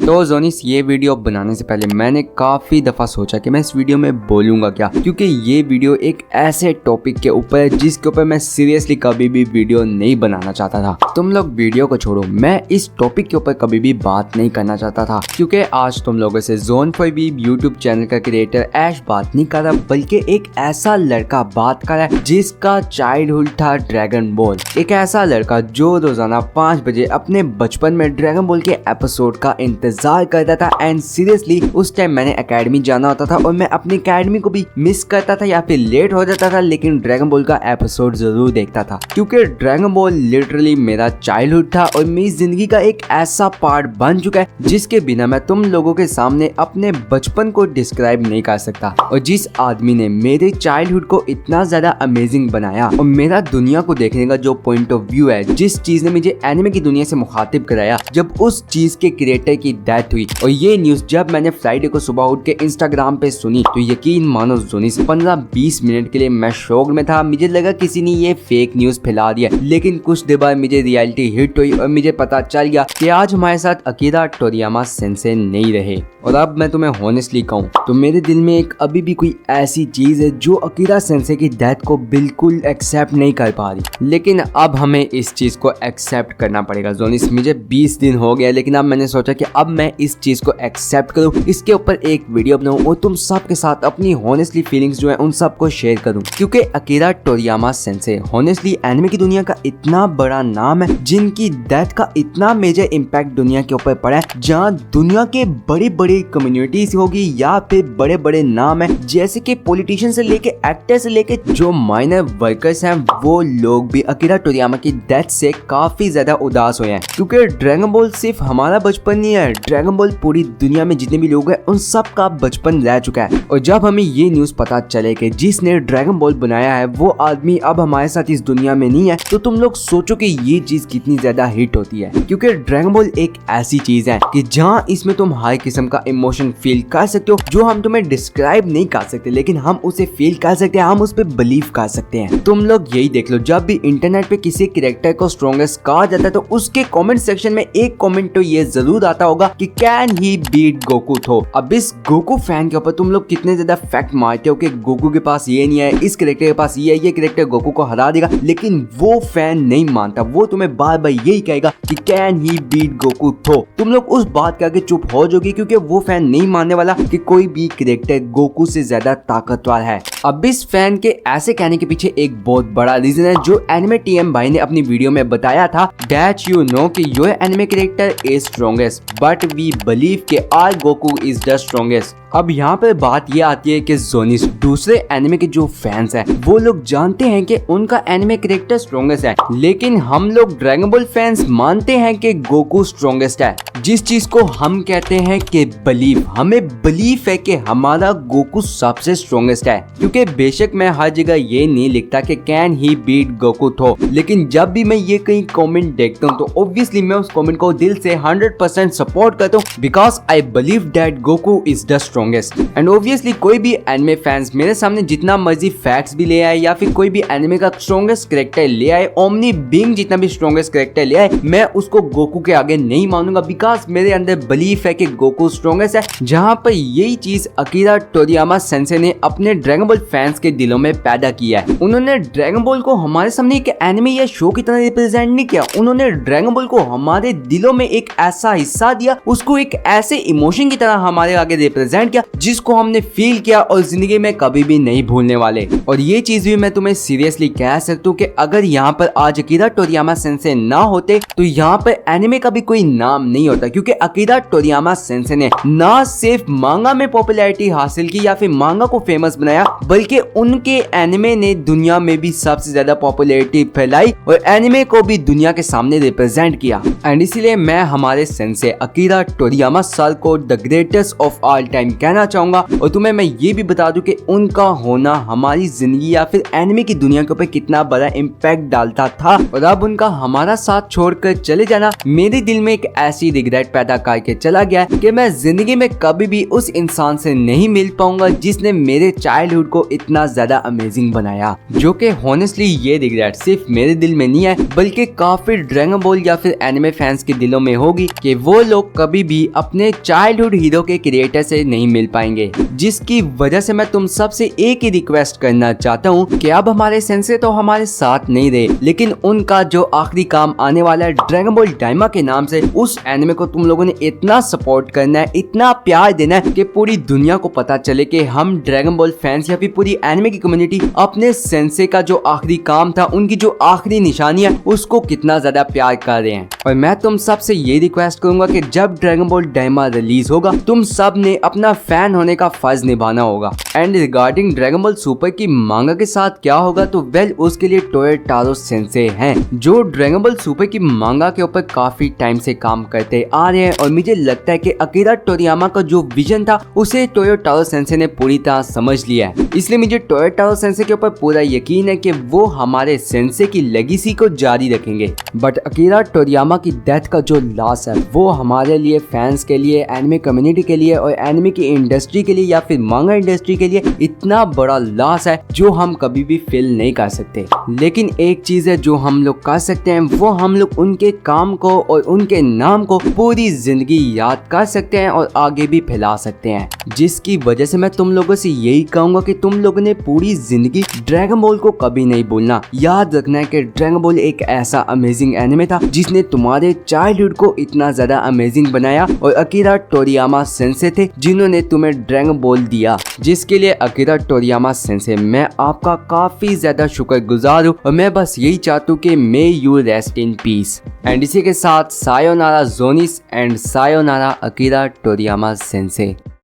तो जोनिस, ये वीडियो बनाने से पहले मैंने काफी दफा सोचा कि मैं इस वीडियो में बोलूंगा क्या, क्योंकि ये वीडियो एक ऐसे टॉपिक के ऊपर है जिसके ऊपर मैं सीरियसली कभी भी वीडियो नहीं बनाना चाहता था। तुम लोग वीडियो को छोड़ो, मैं इस टॉपिक के ऊपर कभी भी बात नहीं करना चाहता था, क्योंकि आज तुम लोगों से Zone5 यूट्यूब चैनल का क्रिएटर ऐश बात नहीं कर रहा, बल्कि एक ऐसा लड़का बात कर रहा है जिसका चाइल्डहुड था ड्रैगन बॉल। एक ऐसा लड़का जो रोजाना 5 बजे अपने बचपन में ड्रैगन बॉल के एपिसोड का इंतजार करता था। एंड सीरियसली उस टाइम मैंने एकेडमी जाना होता था और मैं अपनी एकेडमी को भी मिस करता था या फिर लेट हो जाता था, लेकिन ड्रैगन बॉल का एपिसोड जरूर देखता था, क्योंकि ड्रैगन बॉल लिटरली मेरा चाइल्डहुड था और मेरी जिंदगी का एक ऐसा पार्ट बन चुका है जिसके बिना मैं तुम लोगों के सामने अपने बचपन को डिस्क्राइब नहीं कर सकता। और जिस आदमी ने मेरे चाइल्डहुड को इतना ज्यादा अमेजिंग बनाया और मेरा दुनिया को देखने का जो पॉइंट ऑफ व्यू है, जिस चीज ने मुझे एनिमे की दुनिया से मुखातिब कराया, जब उस चीज के क्रिएटर की डेथ हुई और ये न्यूज जब मैंने फ्राइडे को सुबह उठ के इंस्टाग्राम पे सुनी, तो यकीन मानो जोनिस 15-20 मिनट के लिए मैं शॉक में था। मुझे लगा किसी ने ये फेक न्यूज फैला दिया, लेकिन कुछ देर बाद मुझे रियलिटी हिट हुई और मुझे पता चल गया कि आज हमारे साथ अकीरा टोरियामा सेंसे नहीं रहे। और अब मैं तुम्हें हॉनेस्टली कहूँ तो मेरे दिल में एक अभी भी कोई ऐसी चीज है जो अकीरा सेंसे की डेथ को बिल्कुल एक्सेप्ट नहीं कर पा रही, लेकिन अब हमें इस चीज को एक्सेप्ट करना पड़ेगा। जोनिस, मुझे 20 दिन हो गया, लेकिन अब मैंने सोचा कि अब मैं इस चीज को एक्सेप्ट करूं, इसके ऊपर एक वीडियो बनाऊं और तुम सब के साथ अपनी हॉनेस्टली फीलिंग्स जो है उन सब को शेयर करूं, क्योंकि Akira Toriyama sense honestly anime की दुनिया का इतना बड़ा नाम है, जिनकी डेथ का इतना मेजर इम्पैक्ट दुनिया के ऊपर पड़ा है, जहाँ दुनिया के बड़ी बड़ी कम्युनिटीज होगी या फिर बड़े बड़े नाम है, जैसे कि पॉलिटिशियन से लेके एक्टर से लेके जो माइनर वर्कर्स हैं, वो लोग भी अकीरा टोरियामा की डेथ से काफी ज्यादा उदास हुए हैं, क्योंकि ड्रैगन बॉल सिर्फ हमारा बचपन नहीं है, ड्रैगन बॉल पूरी दुनिया में जितने भी लोग हैं उन सब का बचपन रह चुका है। और जब हमें ये न्यूज पता चले कि जिसने ड्रैगन बॉल बनाया है वो आदमी अब हमारे साथ इस दुनिया में नहीं है, तो तुम लोग सोचो कि ये चीज कितनी ज्यादा हिट होती है, क्योंकि ड्रैगन बॉल एक ऐसी चीज है कि जहाँ इसमें तुम हर किस्म का इमोशन फील कर सकते हो जो हम तुम्हें डिस्क्राइब नहीं कर सकते, लेकिन हम उसे फील कर सकते हैं, हम उस पर बिलीव कर सकते हैं। तुम लोग यही देख लो, जब भी इंटरनेट पे किसी कैरेक्टर को स्ट्रॉन्गेस्ट कहा जाता है तो उसके कमेंट सेक्शन में एक कमेंट तो ये जरूर आता होगा कि कैन ही बीट गोकू थो। अब इस गोकू फैन के ऊपर तुम लोग कितने ज्यादा फैक्ट मारते हो कि गोकू के पास ये नहीं है, इस कैरेक्टर के पास ये है, ये कैरेक्टर गोकू को हरा देगा, लेकिन वो फैन नहीं मानता, वो तुम्हें बार बार यही कहेगा कि कैन ही बीट गोकू थो। तुम लोग उस बात के आगे चुप हो जाओगे, क्योंकि वो फैन नहीं मानने वाला कि कोई भी कैरेक्टर गोकू से ज्यादा ताकतवर है। अब इस फैन के ऐसे कहने के पीछे एक बहुत बड़ा रीजन है, जो एनिमे टीएम भाई ने अपनी वीडियो में बताया था, दैट यू नो कि your anime character is strongest but we believe कि our Goku is the strongest. अब यहाँ पर बात ये आती है कि जोनिस, दूसरे एनिमे के जो फैंस हैं वो लोग जानते हैं कि उनका एनिमे कैरेक्टर स्ट्रॉन्गेस्ट है, लेकिन हम लोग ड्रैगन बॉल फैंस मानते हैं कि गोकू स्ट्रॉन्गेस्ट है। जिस चीज को हम कहते हैं कि बिलीव, हमें बिलीफ है कि हमारा गोकू सबसे स्ट्रॉन्गेस्ट है, क्योंकि बेशक मैं हर जगह ये नहीं लिखता कि कैन ही बीट गोकू थो, लेकिन जब भी मैं ये कहीं कमेंट देखता हूँ तो ऑब्वियसली मैं उस कमेंट को दिल से 100% सपोर्ट करता हूँ, because I believe that Goku is the strongest. And obviously कोई भी एनिमे फैंस मेरे सामने जितना मर्जी फैक्ट्स भी ले आए या फिर कोई भी एनिमे का स्ट्रॉन्गेस्ट कैरेक्टर ले आए, ओमनी बिंग जितना भी स्ट्रॉन्गेस्ट कैरेक्टर ले आए, मैं उसको गोकू के आगे नहीं मानूंगा, बिकॉज मेरे अंदर बिलीफ है कि गोकू स्ट्रॉन्गेस्ट है। जहां पर यही चीज अकीरा टोरियामा सेंसे ने अपने ड्रैगन बॉल फैंस के दिलों में पैदा किया है। उन्होंने ड्रैगन बॉल को हमारे सामने एक एनिमे या शो की तरह रिप्रेजेंट नहीं किया, उन्होंने ड्रैगन बॉल को हमारे दिलों में एक ऐसा हिस्सा दिया, उसको एक ऐसे इमोशन की तरह हमारे आगे रिप्रेजेंट किया जिसको हमने फील किया और जिंदगी में कभी भी नहीं भूलने वाले। और ये चीज भी मैं तुम्हें सीरियसली कह सकता हूँ कि अगर यहाँ पर आज अकीरा टोरियामा सेंसे ना होते तो यहाँ पर एनिमे का भी कोई नाम नहीं होता, क्योंकि अकीरा टोरियामा सेंसे ने ना सिर्फ मांगा में पॉपुलैरिटी हासिल की या फिर मांगा को फेमस बनाया, बल्कि उनके एनिमे ने दुनिया में भी सबसे ज्यादा पॉपुलैरिटी फैलाई और एनिमे को भी दुनिया के सामने रिप्रेजेंट किया। एंड इसीलिए मैं हमारे सेंसे अकीरा टोरियामा सर को the greatest of all time कहना चाहूंगा। और तुम्हें मैं ये भी बता दूं कि उनका होना हमारी जिंदगी या फिर एनिमे की दुनिया के ऊपर कितना बड़ा इम्पैक्ट डालता था, और अब उनका हमारा साथ छोड़कर चले जाना मेरे दिल में एक ऐसी रिग्रेट पैदा करके चला गया कि मैं जिंदगी में कभी भी उस इंसान से नहीं मिल पाऊंगा जिसने मेरे चाइल्डहुड को इतना ज्यादा अमेजिंग बनाया। जो कि हॉनेस्टली ये रिग्रेट सिर्फ मेरे दिल में नहीं है, बल्कि काफी ड्रैगन बॉल या फिर एनिमे फैंस के दिलों में होगी कि वो लोग कभी भी अपने चाइल्डहुड हीरो के क्रिएटर से नहीं मिल पाएंगे, जिसकी वजह से मैं तुम सबसे एक ही रिक्वेस्ट करना चाहता हूँ कि अब हमारे सेंसे तो हमारे साथ नहीं रहे, लेकिन उनका जो आखिरी काम आने वाला है ड्रैगन बॉल डायमा के नाम से, उस एनिमे को तुम लोगों ने इतना सपोर्ट करना है, इतना प्यार देना है कि पूरी दुनिया को पता चले कि हम ड्रैगन बॉल फैंस या फिर पूरी एनिमे की कम्युनिटी अपने सेंसे का जो आखिरी काम था, उनकी जो आखिरी निशानी है, उसको कितना ज्यादा प्यार कर रहे हैं। और मैं तुम सबसे ये रिक्वेस्ट करूंगा कि जब ड्रैगन बॉल डायमा रिलीज होगा, तुम सब ने अपना फैन होने का फर्ज निभाना होगा। And regarding dragon ball super की मांगा के साथ क्या होगा, तो वेल उसके लिए टोयोटारो सेंसे हैं, जो ड्रैगन बॉल सुपर की मांगा के ऊपर काफी टाइम से काम करते आ रहे हैं। और मुझे लगता है कि अकीरा टोरियामा का जो विजन था, उसे टोयोटारो सेंसे ने पूरी तरह समझ लिया है। इसलिए मुझे टोयोटारो सेंसे के ऊपर पूरा यकीन है कि वो हमारे सेंसे की लेगेसी को जारी रखेंगे। बट अकीरा टोरियामा की डेथ का जो लॉस है, वो हमारे लिए, फैंस के लिए, एनिमे कम्युनिटी के लिए और एनिमे की इंडस्ट्री के लिए या फिर मांगा इंडस्ट्री के लिए इतना बड़ा लॉस है जो हम कभी भी फील नहीं कर सकते। लेकिन एक चीज है जो हम लोग कर सकते हैं, वो हम लोग उनके काम को और उनके नाम को पूरी जिंदगी याद कर सकते हैं और आगे भी फैला सकते हैं। जिसकी वजह से मैं तुम लोगों से यही कहूंगा कि तुम लोगों ने पूरी जिंदगी ड्रैगन बॉल को कभी नहीं भूलना। याद रखना है कि ड्रैगन बॉल एक ऐसा अमेजिंग एनिमे था जिसने तुम्हारे चाइल्डहुड को इतना ज्यादा अमेजिंग बनाया, और अकीरा टोरियामा सेंसे थे जिन्होंने तुम्हें ड्रैगन बॉल दिया, जिसके लिए अकीरा टोरियामा सेंसे मैं आपका काफी ज्यादा शुक्रगुजार हूँ। और मैं बस यही चाहता हूँ कि may you rest in peace. And इसी के साथ सायोनारा जोनिस and sayonara Akira Toriyama sense.